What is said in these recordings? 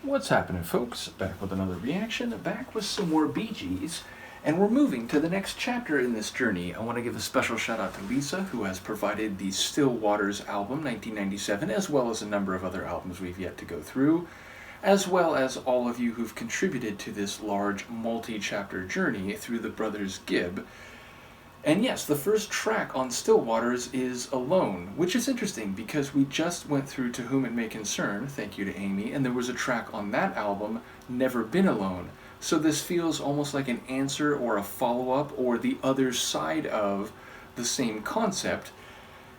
What's happening, folks? Back with another reaction, back with some more Bee Gees, and we're moving to the next chapter in this journey. I want to give a special shout out to Lisa, who has provided the Still Waters album, 1997, as well as a number of other albums we've yet to go through, as well as all of you who've contributed to this large multi-chapter journey through the Brothers Gibb. And yes, the first track on Still Waters is Alone, which is interesting because we just went through To Whom It May Concern, thank you to Amy, and there was a track on that album, Never Been Alone. So this feels almost like an answer or a follow-up or the other side of the same concept.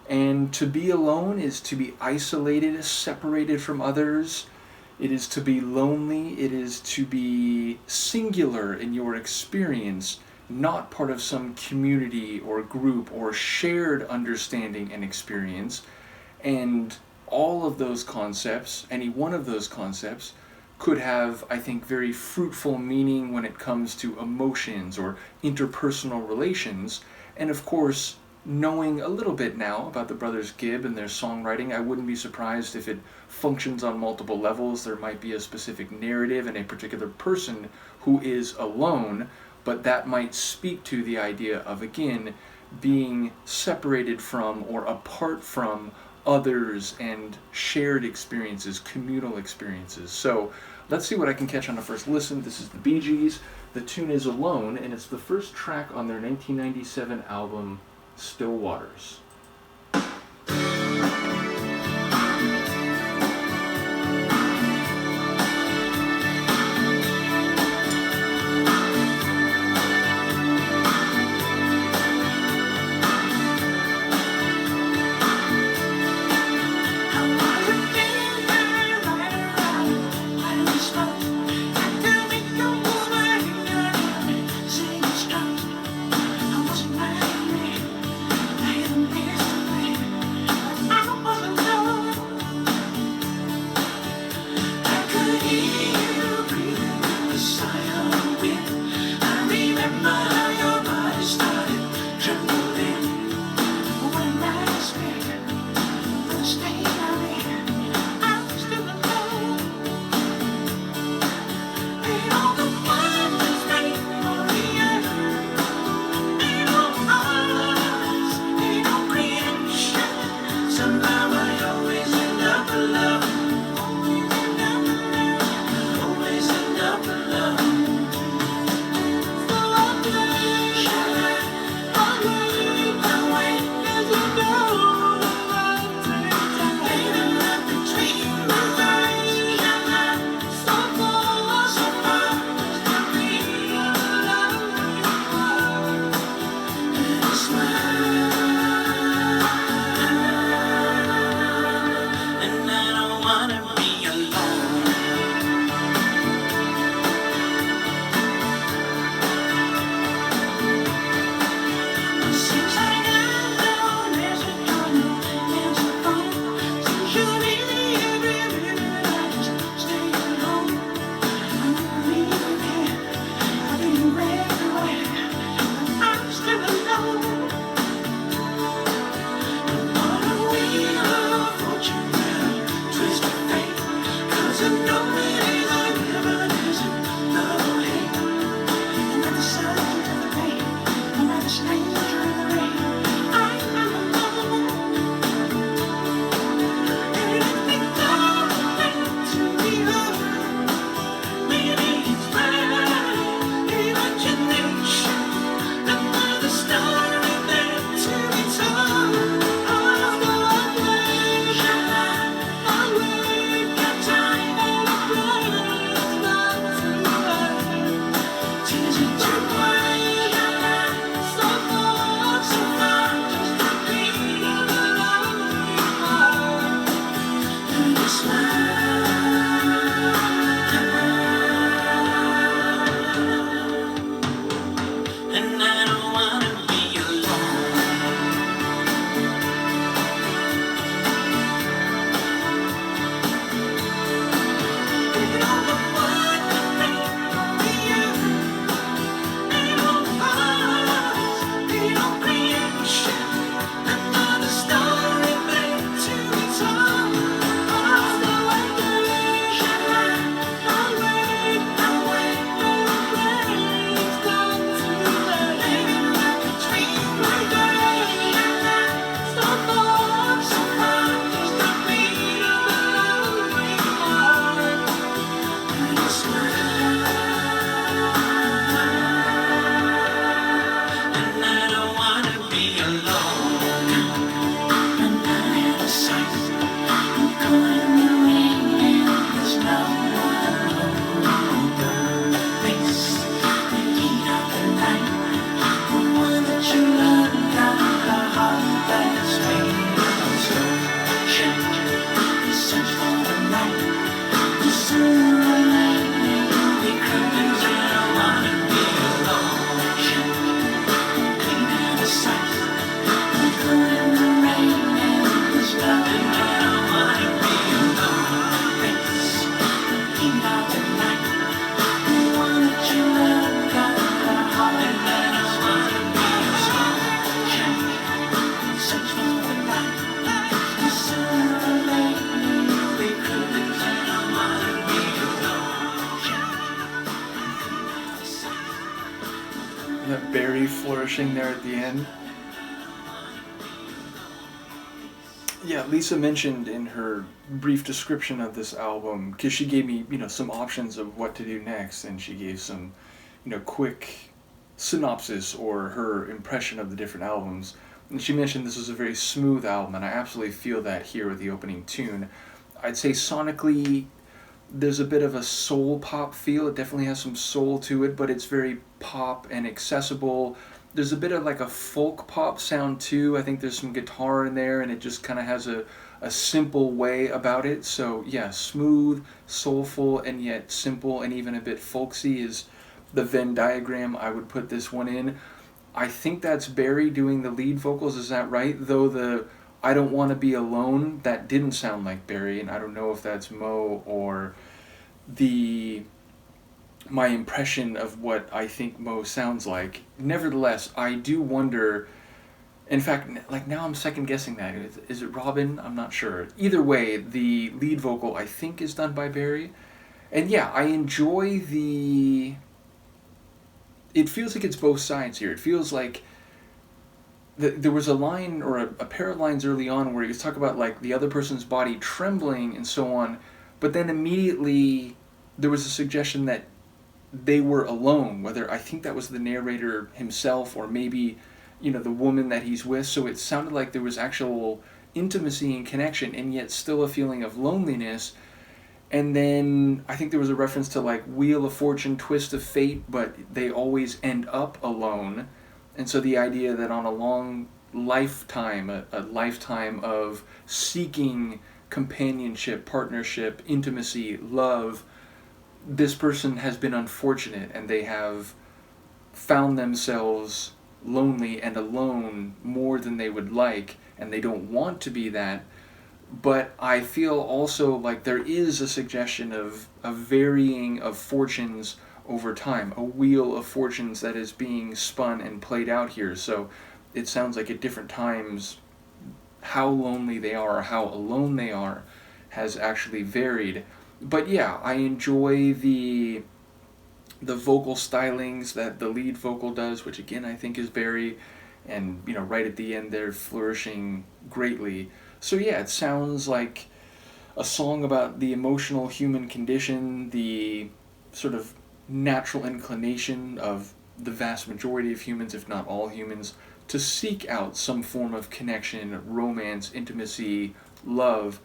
And to be alone is to be isolated, separated from others. It is to be lonely. It is to be singular in your experience, not part of some community or group or shared understanding and experience. And all of those concepts, any one of those concepts, could have, I think, very fruitful meaning when it comes to emotions or interpersonal relations. And of course, knowing a little bit now about the Brothers Gibb and their songwriting, I wouldn't be surprised if it functions on multiple levels. There might be a specific narrative and a particular person who is alone, but that might speak to the idea of, again, being separated from or apart from others and shared experiences, communal experiences. So let's see what I can catch on a first listen. This is the Bee Gees. The tune is Alone, and it's the first track on their 1997 album, Still Waters. Barry flourishing there at the end. Yeah, Lisa mentioned in her brief description of this album, because she gave me, some options of what to do next, and she gave some, quick synopsis or her impression of the different albums. And she mentioned this was a very smooth album, and I absolutely feel that here with the opening tune. I'd say sonically, there's a bit of a soul pop feel. It definitely has some soul to it, but it's very pop and accessible. There's a bit of like a folk pop sound too. I think there's some guitar in there, and it just kind of has a simple way about it. So yeah, smooth, soulful, and yet simple, and even a bit folksy is the Venn diagram I would put this one in. I think that's Barry doing the lead vocals, is that right? Though the I Don't Want to Be Alone, that didn't sound like Barry, and I don't know if that's Mo or my impression of what I think Mo sounds like. Nevertheless, I do wonder, in fact, like now I'm second guessing that. Is it Robin? I'm not sure. Either way, the lead vocal I think is done by Barry. And yeah, I enjoy it feels like it's both sides here. It feels like there was a line or a pair of lines early on where he was talking about like the other person's body trembling and so on, but then immediately there was a suggestion that they were alone, whether I think that was the narrator himself or maybe, the woman that he's with. So it sounded like there was actual intimacy and connection, and yet still a feeling of loneliness. And then I think there was a reference to like Wheel of Fortune, Twist of Fate, but they always end up alone. And so the idea that on a long lifetime, a lifetime of seeking companionship, partnership, intimacy, love, this person has been unfortunate and they have found themselves lonely and alone more than they would like, and they don't want to be that. But I feel also like there is a suggestion of a varying of fortunes over time, a wheel of fortunes that is being spun and played out here. So it sounds like at different times how lonely they are or how alone they are has actually varied. But yeah, I enjoy the vocal stylings that the lead vocal does, which again I think is Barry, and right at the end they're flourishing greatly. So yeah, it sounds like a song about the emotional human condition, the sort of natural inclination of the vast majority of humans, if not all humans, to seek out some form of connection, romance, intimacy, love,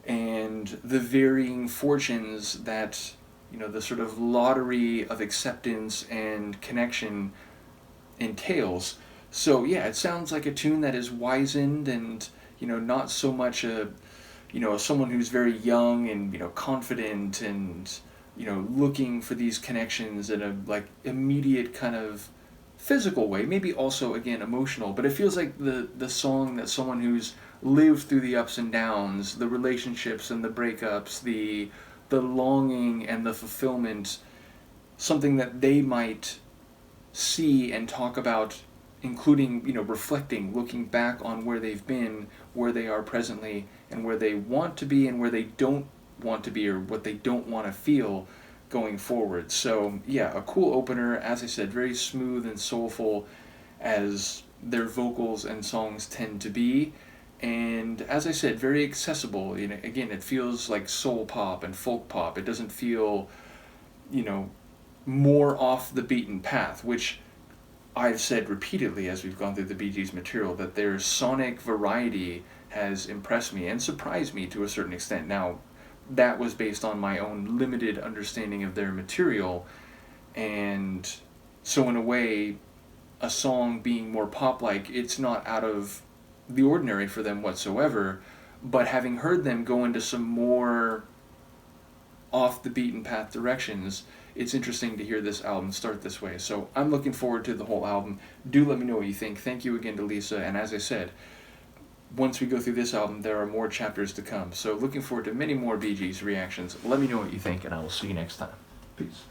and the varying fortunes that, the sort of lottery of acceptance and connection entails. So yeah, it sounds like a tune that is wizened and, not so much someone who's very young and, confident and, looking for these connections in a like immediate kind of physical way, maybe also again emotional, but it feels like the song that someone who's lived through the ups and downs, the relationships and the breakups, the longing and the fulfillment, something that they might see and talk about, including, reflecting, looking back on where they've been, where they are presently, and where they want to be and where they don't want to be, or what they don't want to feel going forward. So yeah, a cool opener, as I said, very smooth and soulful as their vocals and songs tend to be, and as I said, very accessible. Again, it feels like soul pop and folk pop. It doesn't feel, more off the beaten path, which I've said repeatedly as we've gone through the Bee Gees material, that their sonic variety has impressed me and surprised me to a certain extent. Now, that was based on my own limited understanding of their material, and so in a way, a song being more pop-like, it's not out of the ordinary for them whatsoever, but having heard them go into some more off the beaten path directions, it's interesting to hear this album start this way. So I'm looking forward to the whole album. Do let me know what you think. Thank you again to Lisa, and as I said, once we go through this album, there are more chapters to come. So looking forward to many more Bee Gees reactions. Let me know what you think, and I will see you next time. Peace.